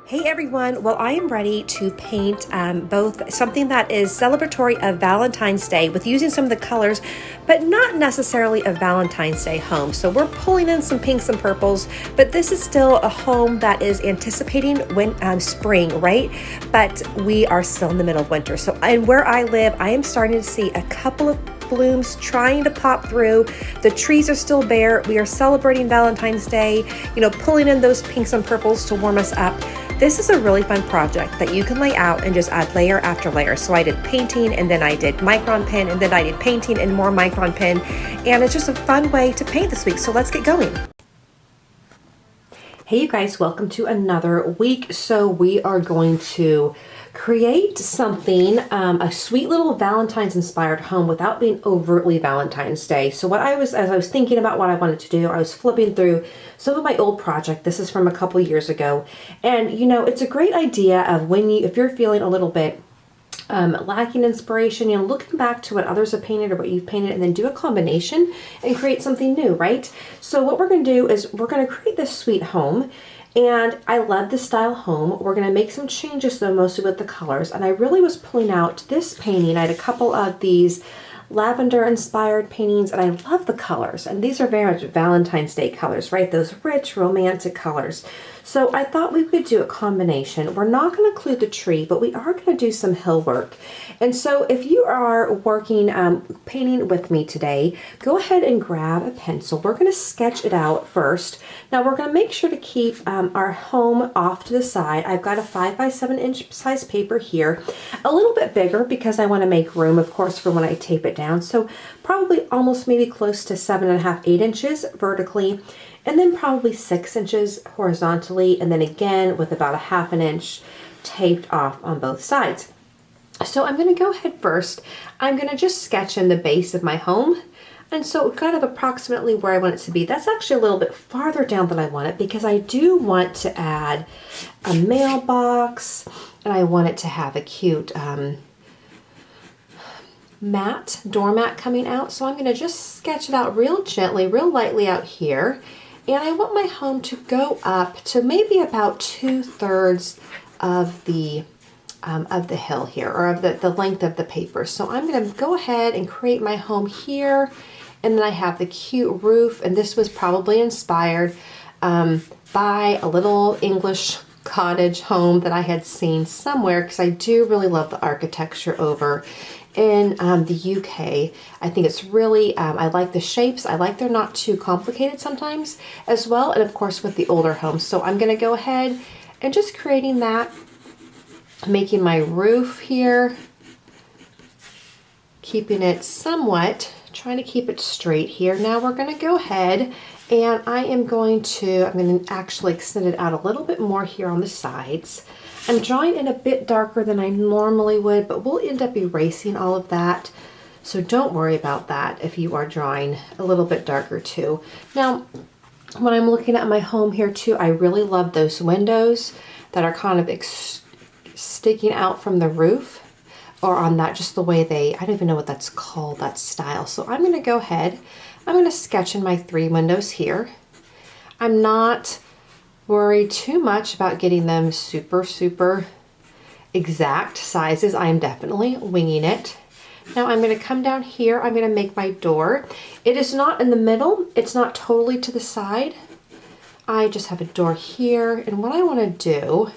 Hey everyone, well I am ready to paint both something that is celebratory of Valentine's Day with using some of the colors, but not necessarily a Valentine's Day home. So we're pulling in some pinks and purples, but this is still a home that is anticipating spring, right? But we are still in the middle of winter. So and where I live, I am starting to see a couple of blooms trying to pop through. The trees are still bare. We are celebrating Valentine's Day, pulling in those pinks and purples to warm us up. This is a really fun project that you can lay out and just add layer after layer. So I did painting and then I did micron pen and then I did painting and more micron pen. And it's just a fun way to paint this week. So let's get going. Hey you guys, welcome to another week. So we are going to create something, a sweet little Valentine's inspired home without being overtly Valentine's Day. So as I was thinking about what I wanted to do, I was flipping through some of my old project. This is from a couple years ago. And it's a great idea of if you're feeling a little bit lacking inspiration, looking back to what others have painted or what you've painted and then do a combination and create something new, right? So what we're going to do is we're going to create this sweet home. And I love this style home. We're going to make some changes though, mostly with the colors. And I really was pulling out this painting. I had a couple of these lavender inspired paintings and I love the colors. And these are very much Valentine's Day colors, right? Those rich romantic colors. So I thought we could do a combination. We're not going to include the tree, but we are going to do some hill work. And so if you are working, painting with me today, go ahead and grab a pencil. We're going to sketch it out first. Now we're going to make sure to keep our home off to the side. I've got a 5 by 7 inch size paper here, a little bit bigger because I want to make room, of course, for when I tape it down. So probably almost maybe close to 7.5, 8 inches vertically, and then probably 6 inches horizontally, and then again with about a 1/2 inch taped off on both sides. So I'm going to go ahead first. I'm going to just sketch in the base of my home. And so kind of approximately where I want it to be. That's actually a little bit farther down than I want it because I do want to add a mailbox and I want it to have a cute doormat coming out. So I'm going to just sketch it out real gently, real lightly out here. And I want my home to go up to maybe about 2/3 of the hill here, or of the length of the paper. So I'm going to go ahead and create my home here. And then I have the cute roof. And this was probably inspired by a little English cottage home that I had seen somewhere because I do really love the architecture over in the UK. I think it's really, I like the shapes. I like they're not too complicated sometimes as well. And of course with the older homes. So I'm going to go ahead and just creating that, making my roof here, keeping it somewhat, trying to keep it straight here. Now we're going to go ahead and I'm going to actually extend it out a little bit more here on the sides. I'm drawing in a bit darker than I normally would, but we'll end up erasing all of that. So don't worry about that if you are drawing a little bit darker too. Now, when I'm looking at my home here too, I really love those windows that are kind of sticking out from the roof, or on that, just the way I don't even know what that's called, that style. So I'm going to go ahead, I'm going to sketch in my 3 windows here. I'm not worried too much about getting them super exact sizes. I am definitely winging it. Now I'm going to come down here, I'm going to make my door. It is not in the middle, it's not totally to the side. I just have a door here, and what I want to do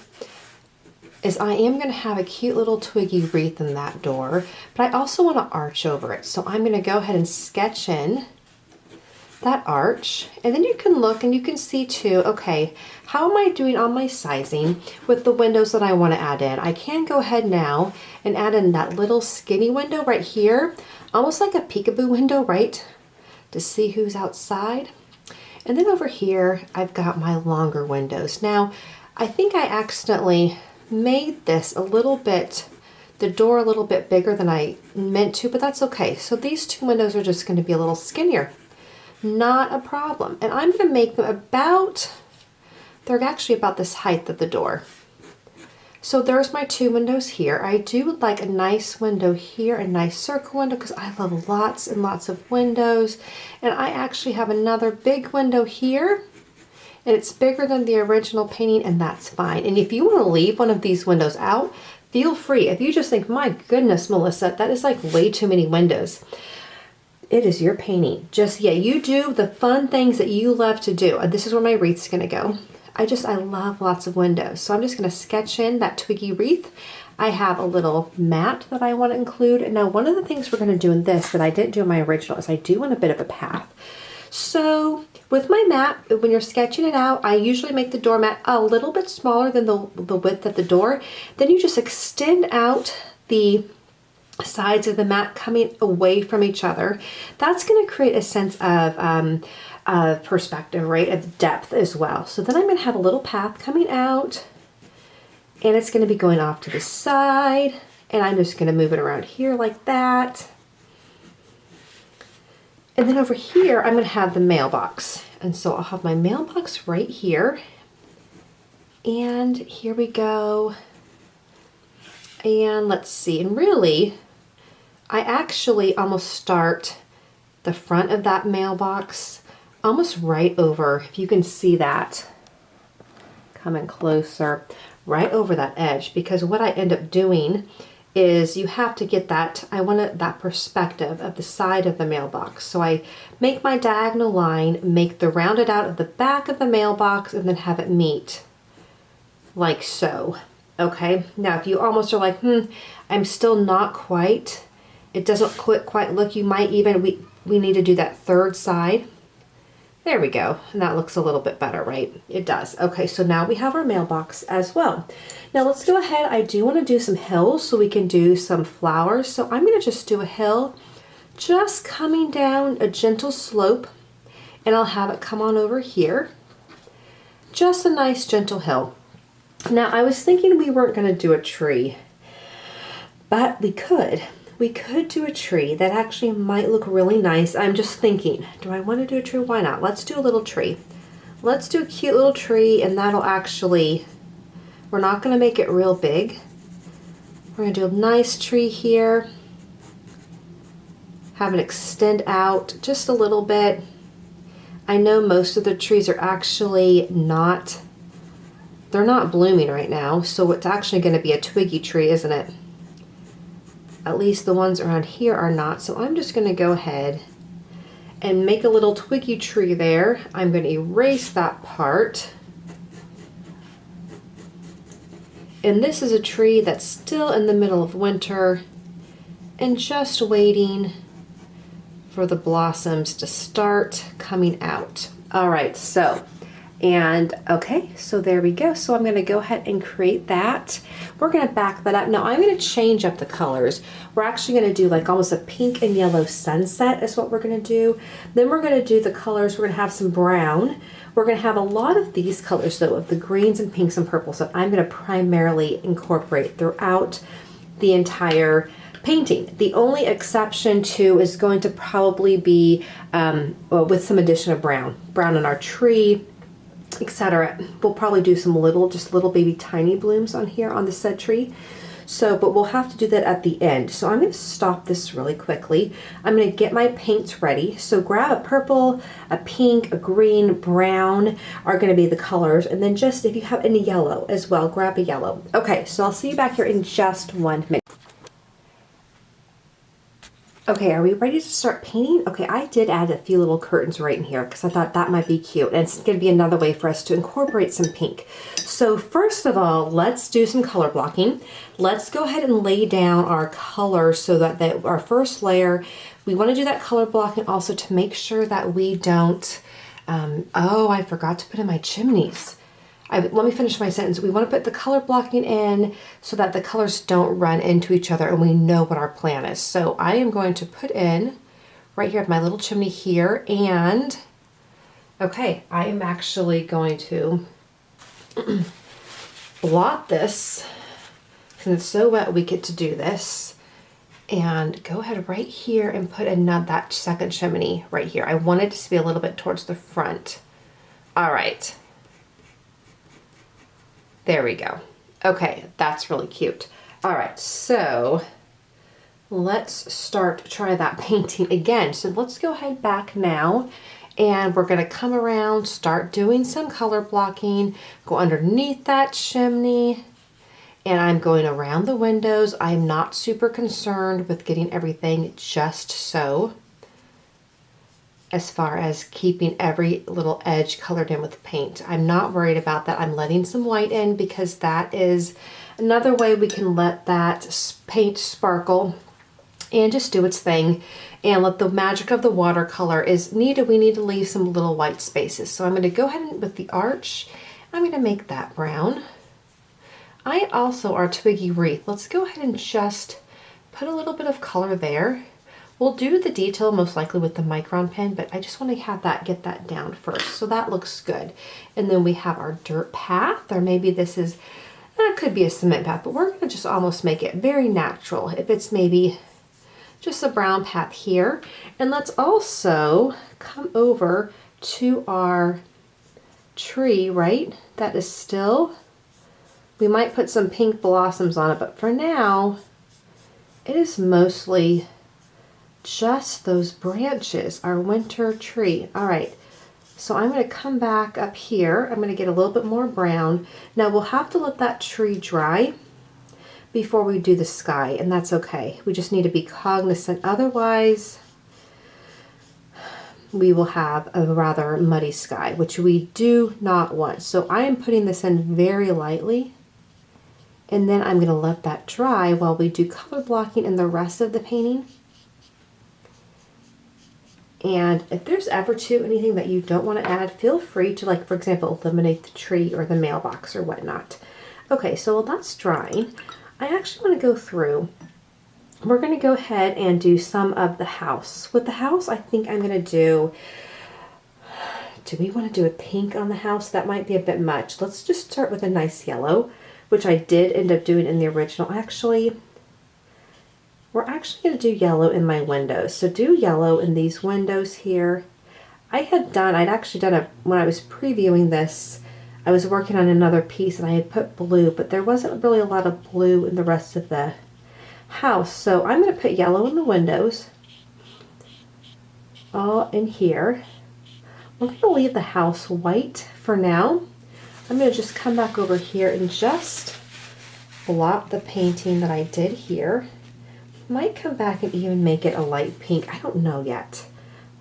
is I am going to have a cute little twiggy wreath in that door, but I also want to arch over it. So I'm going to go ahead and sketch in that arch, and then you can look and you can see too, okay, how am I doing on my sizing with the windows that I want to add in? I can go ahead now and add in that little skinny window right here, almost like a peekaboo window, right? To see who's outside. And then over here, I've got my longer windows. Now, I think I accidentally made this a little bit, the door a little bit bigger than I meant to, but that's okay. So these 2 windows are just going to be a little skinnier. Not a problem. And I'm going to make them they're actually about this height of the door. So there's my 2 windows here. I do like a nice window here, a nice circle window, because I love lots and lots of windows. And I actually have another big window here and it's bigger than the original painting, and that's fine. And if you want to leave one of these windows out, feel free. If you just think, my goodness, Melissa, that is like way too many windows. It is your painting. Just, yeah, you do the fun things that you love to do. And this is where my wreath's gonna go. I love lots of windows. So I'm just gonna sketch in that twiggy wreath. I have a little mat that I want to include. And now one of the things we're gonna do in this that I didn't do in my original is I do want a bit of a path. So with my mat, when you're sketching it out, I usually make the doormat a little bit smaller than the width of the door. Then you just extend out the sides of the mat coming away from each other. That's going to create a sense of perspective, right? Of depth as well. So then I'm going to have a little path coming out, and it's going to be going off to the side, and I'm just going to move it around here like that. And then over here, I'm going to have the mailbox. And so I'll have my mailbox right here. And here we go. And let's see, and really, I actually almost start the front of that mailbox almost right over, if you can see that, coming closer, right over that edge, because what I end up doing is you have to get that, I want that perspective of the side of the mailbox. So I make my diagonal line, make the rounded out of the back of the mailbox, and then have it meet like so. Okay, now if you almost are like, I'm still not quite, it doesn't quite look, you might even, we need to do that third side. There we go, and that looks a little bit better, right? It does. Okay, so now we have our mailbox as well. Now let's go ahead, I do want to do some hills so we can do some flowers. So I'm going to just do a hill, just coming down a gentle slope, and I'll have it come on over here. Just a nice gentle hill. Now I was thinking we weren't going to do a tree, but we could. We could do a tree that actually might look really nice. I'm just thinking, do I want to do a tree? Why not? Let's do a little tree. Let's do a cute little tree, and that'll actually, we're not going to make it real big. We're going to do a nice tree here. Have it extend out just a little bit. I know most of the trees are actually not, they're not blooming right now, so it's actually going to be a twiggy tree, isn't it? At least the ones around here are not. So I'm just going to go ahead and make a little twiggy tree there. I'm going to erase that part. And this is a tree that's still in the middle of winter and just waiting for the blossoms to start coming out. All right, so, and okay, so there we go. So I'm going to go ahead and create that. We're going to back that up. Now I'm going to change up the colors. We're actually going to do like almost a pink and yellow sunset is what we're going to do. Then we're going to do the colors. We're going to have some brown. We're going to have a lot of these colors though, of the greens and pinks and purples that I'm going to primarily incorporate throughout the entire painting. The only exception to is going to probably be well, with some addition of brown in our tree, etc. We'll probably do some just little baby tiny blooms on here on the said tree. So, but we'll have to do that at the end. So I'm going to stop this really quickly. I'm going to get my paints ready. So grab a purple, a pink, a green, brown are going to be the colors. And then just if you have any yellow as well, grab a yellow. Okay, so I'll see you back here in just 1 minute. Okay, are we ready to start painting? Okay, I did add a few little curtains right in here because I thought that might be cute. And it's going to be another way for us to incorporate some pink. So first of all, let's do some color blocking. Let's go ahead and lay down our color so that our first layer, we want to do that color blocking also to make sure that we don't, oh, I forgot to put in my chimneys. Let me finish my sentence. We want to put the color blocking in so that the colors don't run into each other and we know what our plan is. So I am going to put in right here at my little chimney here, and okay, I am actually going to blot this. Since it's so wet, we get to do this. And go ahead right here and put in that second chimney right here. I want it to be a little bit towards the front. All right. There we go. Okay, that's really cute. All right, so let's try that painting again. So let's go ahead back now And we're gonna come around, start doing some color blocking, go underneath that chimney, and I'm going around the windows. I'm not super concerned with getting everything just so, as far as keeping every little edge colored in with paint. I'm not worried about that. I'm letting some white in because that is another way we can let that paint sparkle and just do its thing and let the magic of the watercolor is needed. We need to leave some little white spaces. So I'm going to go ahead and with the arch, I'm going to make that brown. I also, our twiggy wreath, let's go ahead and just put a little bit of color there. We'll do the detail most likely with the micron pen, but I just want to have that, get that down first. So that looks good. And then we have our dirt path, or maybe this is, it could be a cement path, but we're going to just almost make it very natural. If it's maybe just a brown path here. And let's also come over to our tree, right? That is still, we might put some pink blossoms on it, but for now, it is mostly just those branches, our winter tree. All right, so I'm going to come back up here. I'm going to get a little bit more brown. Now we'll have to let that tree dry before we do the sky, and that's okay. We just need to be cognizant. Otherwise, we will have a rather muddy sky, which we do not want. So I am putting this in very lightly, and then I'm going to let that dry while we do color blocking in the rest of the painting. And if there's ever anything that you don't want to add, feel free to, like, for example, eliminate the tree or the mailbox or whatnot. Okay, so while that's drying, I actually want to go through. We're going to go ahead and do some of the house. With the house, I think I'm going to do we want to do a pink on the house? That might be a bit much. Let's just start with a nice yellow, which I did end up doing in the original. Actually, we're actually going to do yellow in my windows. So do yellow in these windows here. I'd actually done when I was previewing this, I was working on another piece and I had put blue, but there wasn't really a lot of blue in the rest of the house. So I'm going to put yellow in the windows, all in here. We're going to leave the house white for now. I'm going to just come back over here and just blot the painting that I did here. Might come back and even make it a light pink. I don't know yet.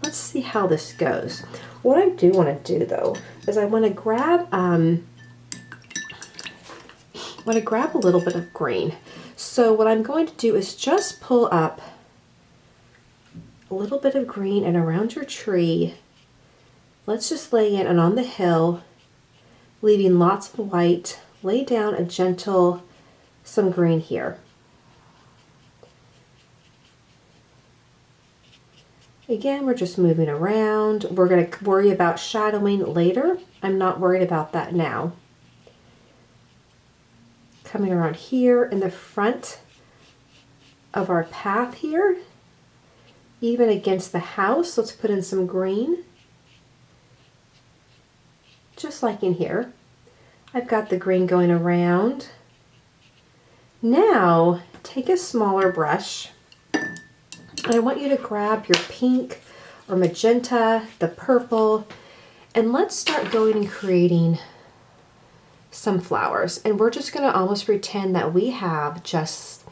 Let's see how this goes. What I do want to do though is I want to grab a little bit of green. So what I'm going to do is just pull up a little bit of green and around your tree. Let's just lay in and on the hill, leaving lots of white. Lay down a gentle some green here. Again, we're just moving around. We're going to worry about shadowing later. I'm not worried about that now. Coming around here in the front of our path here, even against the house, let's put in some green. Just like in here. I've got the green going around. Now, take a smaller brush. And I want you to grab your pink or magenta, the purple, and let's start going and creating some flowers. And we're just going to almost pretend that we have just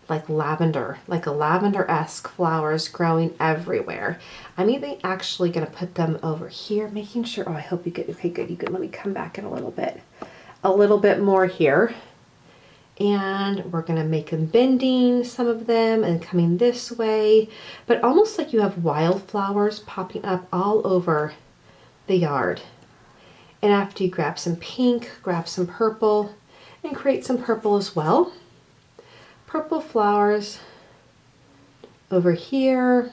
like lavender, like a lavender-esque flowers growing everywhere. I'm even actually going to put them over here, making sure, oh, I hope you get, okay, good. You can let me come back in a little bit more here. And we're going to make them bending, some of them, and coming this way, but almost like you have wildflowers popping up all over the yard. And after you grab some pink, grab some purple, and create some purple as well. Purple flowers over here,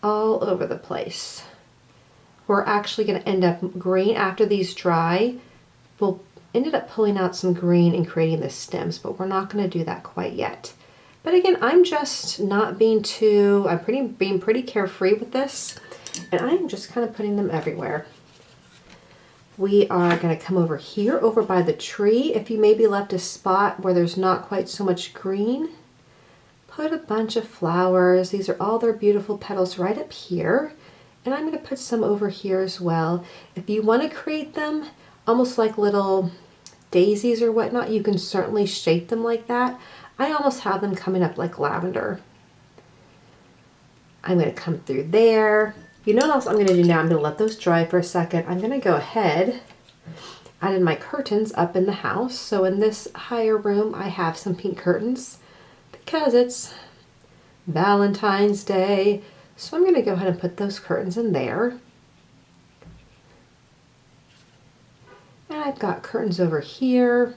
all over the place. We're actually going to end up green after these dry. We'll ended up pulling out some green and creating the stems, but we're not going to do that quite yet. But again, I'm just not being being pretty carefree with this, and I'm just kind of putting them everywhere. We are going to come over here, over by the tree. If you maybe left a spot where there's not quite so much green, put a bunch of flowers. These are all their beautiful petals right up here. And I'm going to put some over here as well. If you want to create them almost like little daisies or whatnot, you can certainly shape them like that. I almost have them coming up like lavender. I'm going to come through there. You know what else I'm going to do now? I'm going to let those dry for a second. I'm going to go ahead, add in my curtains up in the house. So in this higher room, I have some pink curtains because it's Valentine's Day. So I'm going to go ahead and put those curtains in there. And I've got curtains over here.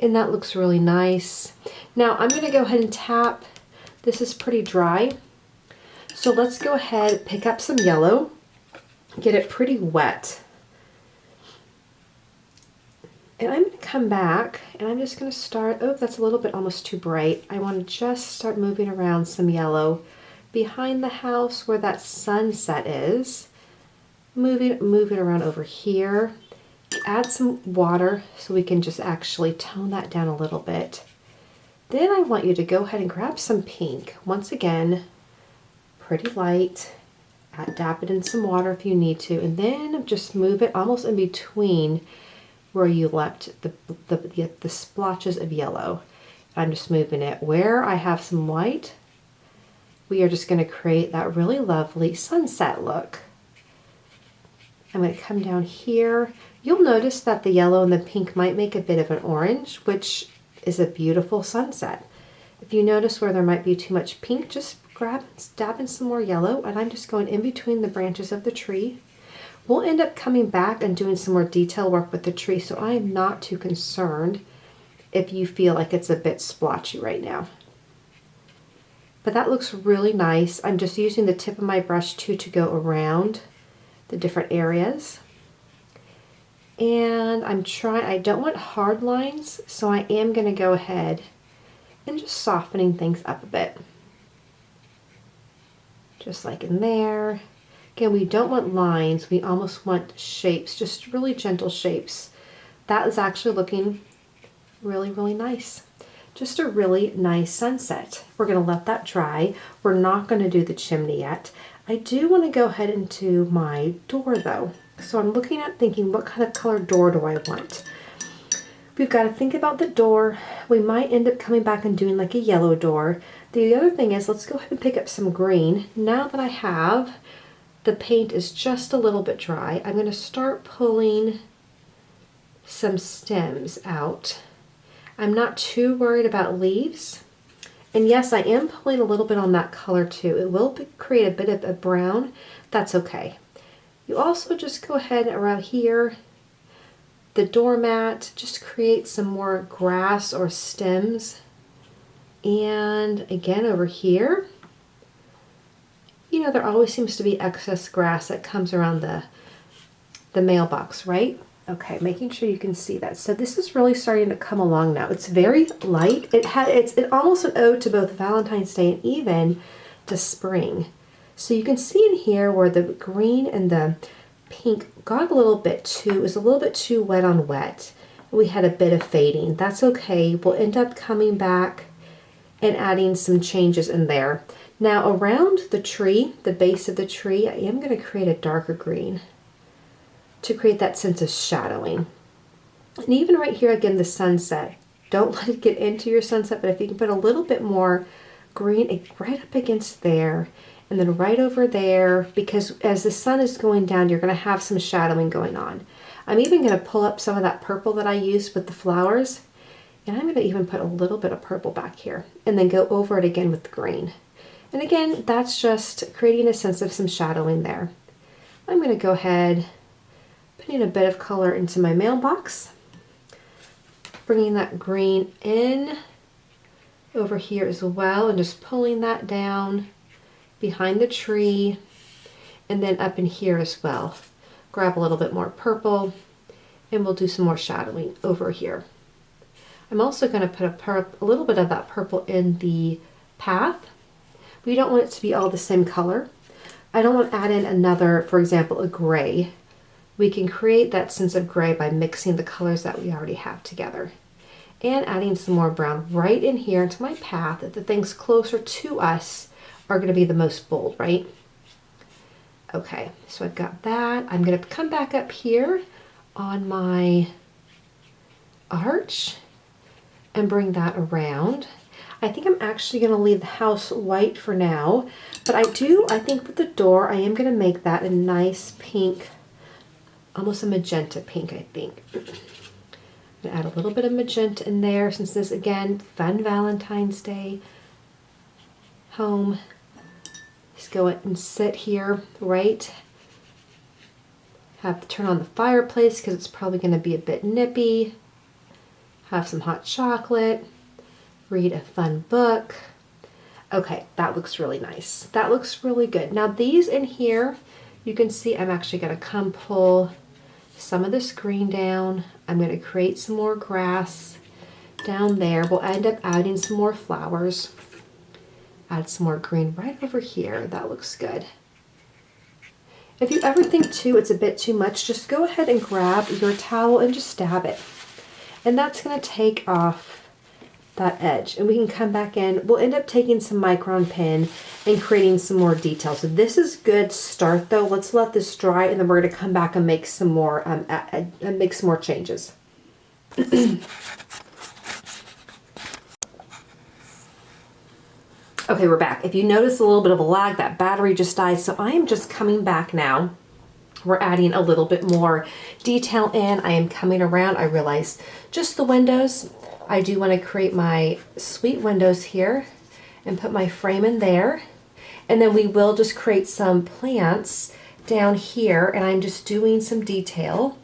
And that looks really nice. Now I'm going to go ahead and tap. This is pretty dry. So let's go ahead, pick up some yellow, get it pretty wet. And I'm going to come back and I'm just going to start, oh, that's a little bit almost too bright. I want to just start moving around some yellow behind the house where that sunset is. Move it around over here. Add some water so we can just actually tone that down a little bit. Then I want you to go ahead and grab some pink. Once again, pretty light. Dab it in some water if you need to, and then just move it almost in between where you left the splotches of yellow. I'm just moving it where I have some white. We are just going to create that really lovely sunset look. I'm going to come down here. You'll notice that the yellow and the pink might make a bit of an orange, which is a beautiful sunset. If you notice where there might be too much pink, just grab and dab in some more yellow, and I'm just going in between the branches of the tree. We'll end up coming back and doing some more detail work with the tree, so I am not too concerned if you feel like it's a bit splotchy right now. But that looks really nice. I'm just using the tip of my brush too to go around the different areas. And I don't want hard lines, so I am going to go ahead and just softening things up a bit. Just like in there. Again, we don't want lines, we almost want shapes, just really gentle shapes. That is actually looking really, really nice. Just a really nice sunset. We're going to let that dry. We're not going to do the chimney yet. I do want to go ahead into my door though. So I'm looking at thinking, what kind of color door do I want? We've got to think about the door. We might end up coming back and doing like a yellow door. The other thing is, let's go ahead and pick up some green. Now that I have, the paint is just a little bit dry, I'm going to start pulling some stems out. I'm not too worried about leaves. And yes, I am pulling a little bit on that color too. It will create a bit of a brown. That's okay. You also just go ahead around here, the doormat, just create some more grass or stems. And again over here, you know, there always seems to be excess grass that comes around the mailbox, right? Okay, making sure you can see that. So this is really starting to come along now. It's very light. It's almost an ode to both Valentine's Day and even to spring. So you can see in here where the green and the pink got a little bit too, it was a little bit too wet on wet. We had a bit of fading. That's okay. We'll end up coming back and adding some changes in there. Now around the tree, the base of the tree, I am going to create a darker green to create that sense of shadowing. And even right here, again, the sunset. Don't let it get into your sunset, but if you can put a little bit more green right up against there, and then right over there, because as the sun is going down, you're going to have some shadowing going on. I'm even going to pull up some of that purple that I used with the flowers, and I'm going to even put a little bit of purple back here, and then go over it again with the green. And again, that's just creating a sense of some shadowing there. I'm going to go ahead, putting a bit of color into my mailbox, bringing that green in over here as well, and just pulling that down behind the tree, and then up in here as well. Grab a little bit more purple, and we'll do some more shadowing over here. I'm also going to put a little bit of that purple in the path. We don't want it to be all the same color. I don't want to add in another, for example, a gray. We can create that sense of gray by mixing the colors that we already have together. and adding some more brown right in here into my path. The things closer to us are going to be the most bold, right? Okay, so I've got that. I'm going to come back up here on my arch and bring that around. I think I'm actually going to leave the house white for now, but I think with the door, I am going to make that a nice pink, almost a magenta pink, I think. I'm going to add a little bit of magenta in there since this, again, fun Valentine's Day home. Just go and sit here, right? Have to turn on the fireplace because it's probably going to be a bit nippy. Have some hot chocolate. Read a fun book. Okay, that looks really nice. That looks really good. Now these in here, you can see I'm actually going to come pull some of this green down. I'm going to create some more grass down there. We'll end up adding some more flowers. Add some more green right over here. That looks good. If you ever think too it's a bit too much, just go ahead and grab your towel and just stab it. And that's going to take off that edge, and we can come back in. We'll end up taking some micron pen and creating some more details. So this is good start though. Let's let this dry, and then we're going to come back and make some more changes. Okay, we're back. If you notice a little bit of a lag, that battery just died, so I am just coming back now. We're adding a little bit more detail in. I am coming around. I realize just the windows. I do want to create my sweet windows here and put my frame in there. And then we will just create some plants down here, and I'm just doing some detail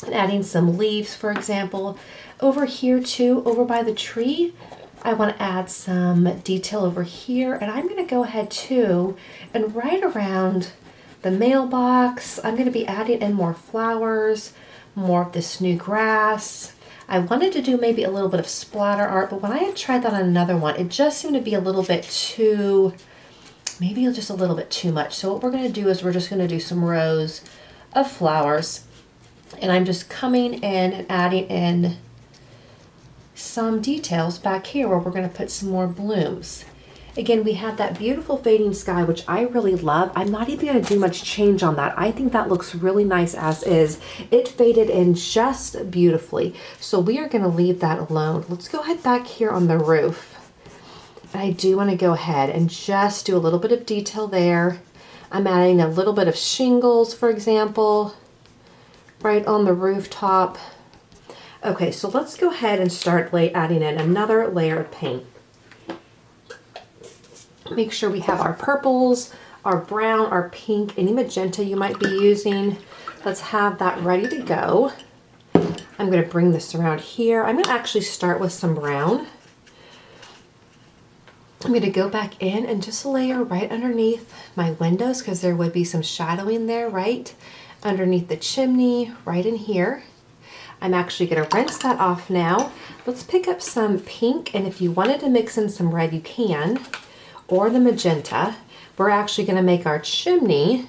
and adding some leaves, for example. Over here too, over by the tree, I want to add some detail over here, and I'm going to go ahead too and right around the mailbox, I'm going to be adding in more flowers, more of this new grass. I wanted to do maybe a little bit of splatter art, but when I had tried that on another one, it just seemed to be a little bit too, maybe just a little bit too much. So what we're going to do is we're just going to do some rows of flowers, and I'm just coming in and adding in some details back here where we're going to put some more blooms. Again, we have that beautiful fading sky, which I really love. I'm not even going to do much change on that. I think that looks really nice as is. It faded in just beautifully. So we are going to leave that alone. Let's go ahead back here on the roof. I do want to go ahead and just do a little bit of detail there. I'm adding a little bit of shingles, for example, right on the rooftop. Okay, so let's go ahead and start adding in another layer of paint. Make sure we have our purples, our brown, our pink, any magenta you might be using. Let's have that ready to go. I'm going to bring this around here. I'm going to actually start with some brown. I'm going to go back in and just layer right underneath my windows because there would be some shadowing there, right? Underneath the chimney, right in here. I'm actually going to rinse that off now. Let's pick up some pink, and if you wanted to mix in some red, you can. Or the magenta. We're actually going to make our chimney.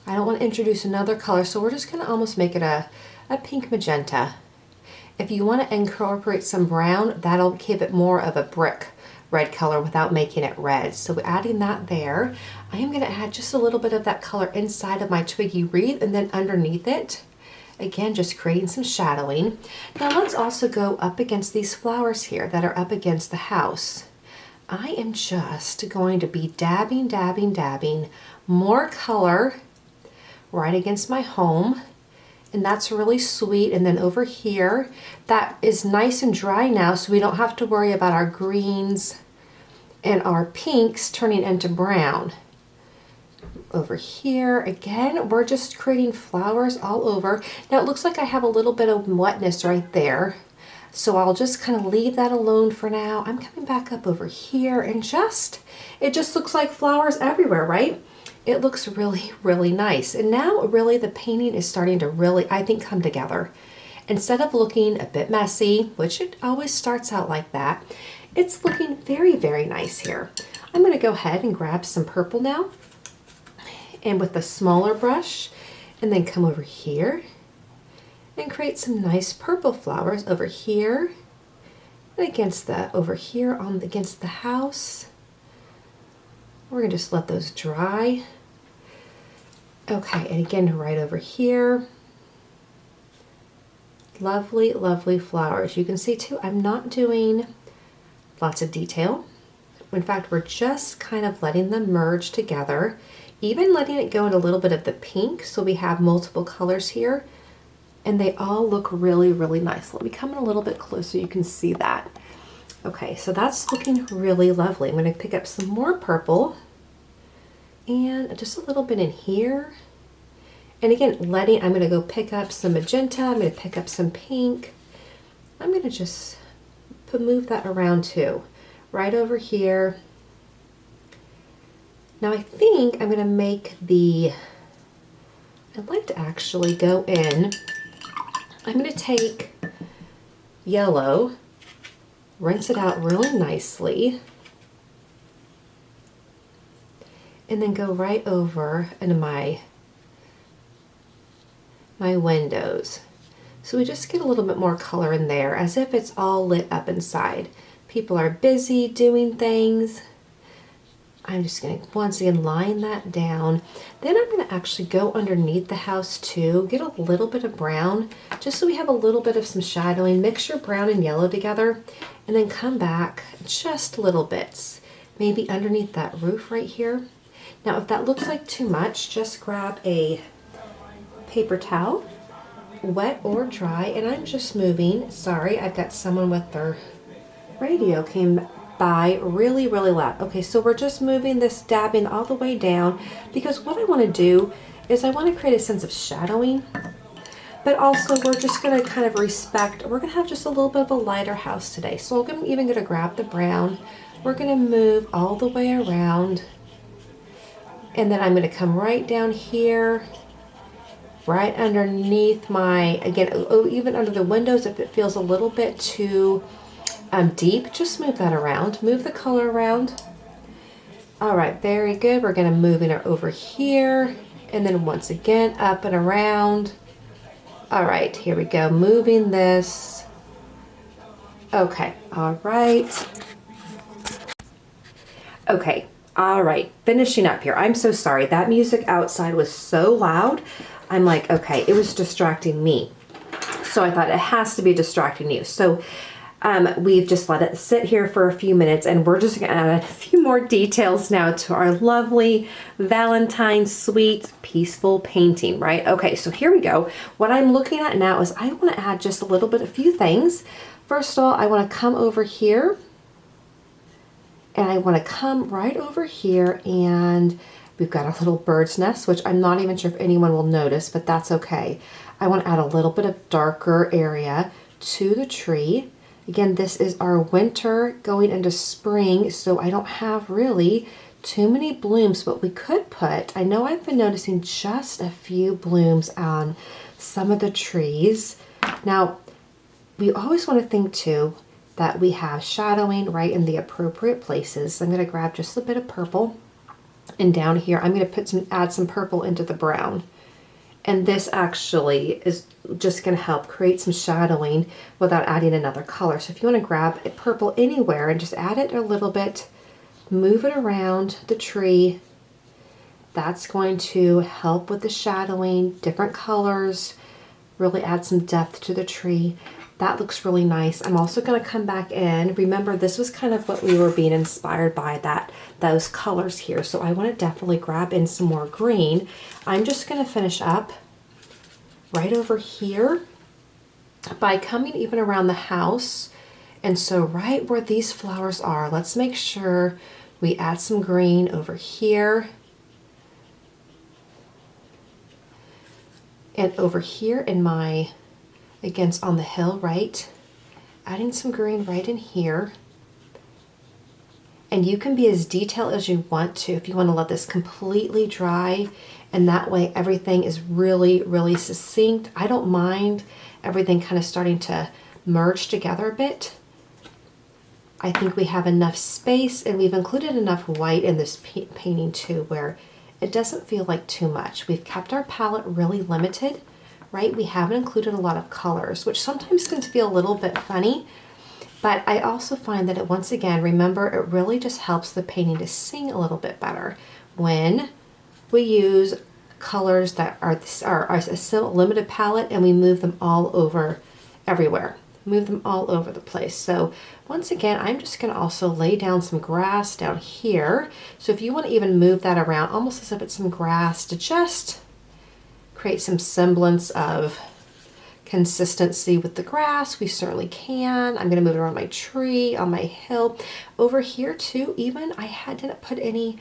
I don't want to introduce another color, so we're just going to almost make it a pink magenta. If you want to incorporate some brown, that'll give it more of a brick red color without making it red. So adding that there, I am going to add just a little bit of that color inside of my twiggy wreath and then underneath it. Again, just creating some shadowing. Now let's also go up against these flowers here that are up against the house. I am just going to be dabbing, dabbing, dabbing more color right against my home. And that's really sweet. And then over here, that is nice and dry now, so we don't have to worry about our greens and our pinks turning into brown. Over here, again, we're just creating flowers all over. Now it looks like I have a little bit of wetness right there. So I'll just kind of leave that alone for now. I'm coming back up over here and it just looks like flowers everywhere, right? It looks really, really nice. And now really the painting is starting to really, I think, come together. Instead of looking a bit messy, which it always starts out like that, it's looking very, very nice here. I'm going to go ahead and grab some purple now. And with a smaller brush, and then come over here and create some nice purple flowers over here And against the, over here on against the house. We're gonna just let those dry. Okay, and again, right over here. Lovely, lovely flowers. You can see too, I'm not doing lots of detail. In fact, we're just kind of letting them merge together, even letting it go in a little bit of the pink, so we have multiple colors here, and they all look really, really nice. Let me come in a little bit closer so you can see that. Okay, so that's looking really lovely. I'm going to pick up some more purple, and just a little bit in here. And again, I'm going to go pick up some magenta, I'm going to pick up some pink. I'm going to just move that around too. Right over here. Now I think I'm going to make I'd like to actually go in, I'm going to take yellow, rinse it out really nicely, and then go right over into my windows. So we just get a little bit more color in there, as if it's all lit up inside. People are busy doing things. I'm just going to once again line that down. Then I'm going to actually go underneath the house too, get a little bit of brown, just so we have a little bit of some shadowing. Mix your brown and yellow together, and then come back just little bits, maybe underneath that roof right here. Now if that looks like too much, just grab a paper towel, wet or dry, and I'm just moving. Sorry, I've got someone with their radio came by really, really loud. Okay, so we're just moving this, dabbing all the way down, because what I want to do is I want to create a sense of shadowing, but also we're just going to kind of we're going to have just a little bit of a lighter house today. So I'm even going to grab the brown. We're going to move all the way around, and then I'm going to come right down here, right underneath my, again, even under the windows, if it feels a little bit too deep, just move that around, move the color around. All right, very good. We're going to move it over here, and then once again up and around. All right, here we go, moving this. Okay, all right. Okay, all right, finishing up here. I'm so sorry, that music outside was so loud. I'm like, okay, it was distracting me, so I thought it has to be distracting you. So we've just let it sit here for a few minutes, and we're just going to add a few more details now to our lovely Valentine sweet peaceful painting, right? Okay, so here we go. What I'm looking at now is I want to add just a little bit, a few things. First of all, I want to come over here, and I want to come right over here, and we've got a little bird's nest, which I'm not even sure if anyone will notice, but that's okay. I want to add a little bit of darker area to the tree. Again, this is our winter going into spring, so I don't have really too many blooms, but we could put, I know I've been noticing just a few blooms on some of the trees. Now, we always want to think too that we have shadowing right in the appropriate places. So I'm going to grab just a bit of purple, and down here I'm going to add some purple into the brown. And this actually is just going to help create some shadowing without adding another color. So if you want to grab a purple anywhere and just add it a little bit, move it around the tree, that's going to help with the shadowing, different colors, really add some depth to the tree. That looks really nice. I'm also going to come back in. Remember, this was kind of what we were being inspired by, those colors here. So I want to definitely grab in some more green. I'm just going to finish up right over here by coming even around the house. And so right where these flowers are, let's make sure we add some green over here. And over here in my, against on the hill, right? Adding some green right in here. And you can be as detailed as you want to if you want to let this completely dry, and that way everything is really, really succinct. I don't mind everything kind of starting to merge together a bit. I think we have enough space, and we've included enough white in this painting too, where it doesn't feel like too much. We've kept our palette really limited, right? We haven't included a lot of colors, which sometimes can feel a little bit funny. But I also find that it, once again, remember, it really just helps the painting to sing a little bit better when we use colors that are a limited palette and we move them all over everywhere. Move them all over the place. So once again, I'm just going to also lay down some grass down here. So if you want to even move that around, almost as if it's some grass, to just create some semblance of consistency with the grass, we certainly can. I'm going to move it around my tree, on my hill. Over here too, even, didn't put any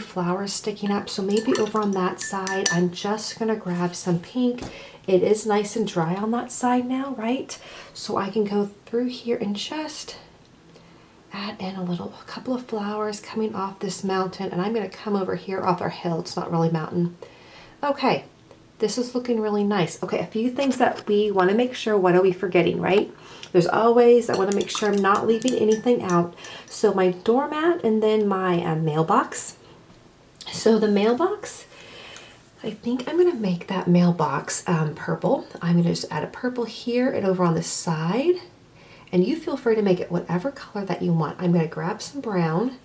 flowers sticking up, so maybe over on that side, I'm just going to grab some pink. It is nice and dry on that side now, right? So I can go through here and just add in a couple of flowers coming off this mountain, and I'm going to come over here off our hill. It's not really mountain. Okay, this is looking really nice. Okay, a few things that we want to make sure, what are we forgetting, right? There's always, I want to make sure I'm not leaving anything out. So my doormat and then my mailbox. So the mailbox, I think I'm going to make that mailbox purple. I'm going to just add a purple here and over on the side. And you feel free to make it whatever color that you want. I'm going to grab some brown,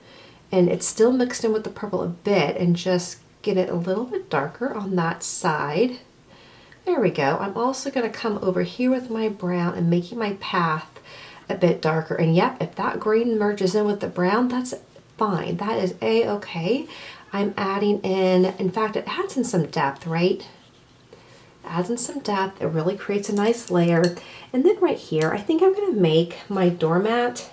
and it's still mixed in with the purple a bit, and just get it a little bit darker on that side. There we go. I'm also going to come over here with my brown and making my path a bit darker. And yep, if that green merges in with the brown, that's fine. That is a-okay. I'm adding in fact, it adds in some depth, right? Adds in some depth. It really creates a nice layer. And then right here, I think I'm going to make my doormat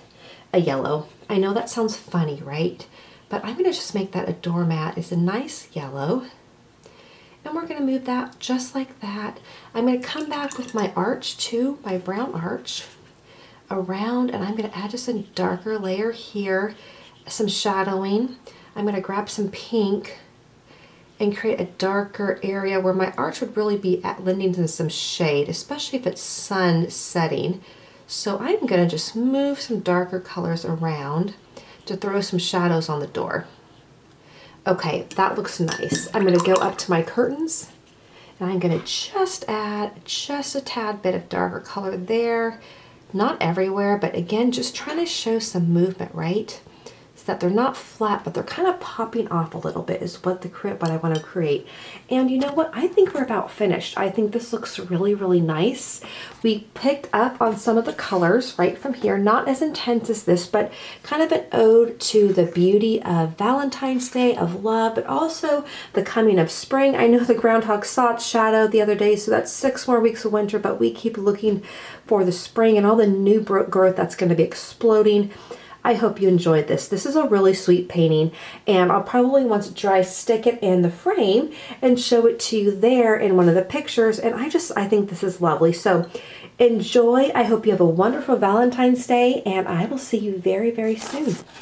a yellow. I know that sounds funny, right? But I'm going to just make that a doormat. It's a nice yellow. And we're going to move that just like that. I'm going to come back with my arch too, my brown arch around, and I'm going to add just a darker layer here, some shadowing. I'm going to grab some pink and create a darker area where my arch would really be lending to some shade, especially if it's sun setting. So I'm going to just move some darker colors around to throw some shadows on the door. Okay, that looks nice. I'm going to go up to my curtains, and I'm going to just add just a tad bit of darker color there. Not everywhere, but again, just trying to show some movement, right? That they're not flat, but they're kind of popping off a little bit is what I want to create. And you know what? I think we're about finished. I think this looks really, really nice. We picked up on some of the colors right from here, not as intense as this, but kind of an ode to the beauty of Valentine's Day, of love, but also the coming of spring. I know the groundhog saw its shadow the other day, so that's 6 more weeks of winter, but we keep looking for the spring and all the new growth that's going to be exploding. I hope you enjoyed this. This is a really sweet painting, and I'll probably, once it dries, stick it in the frame and show it to you there in one of the pictures. And I think this is lovely. So enjoy. I hope you have a wonderful Valentine's Day, and I will see you very, very soon.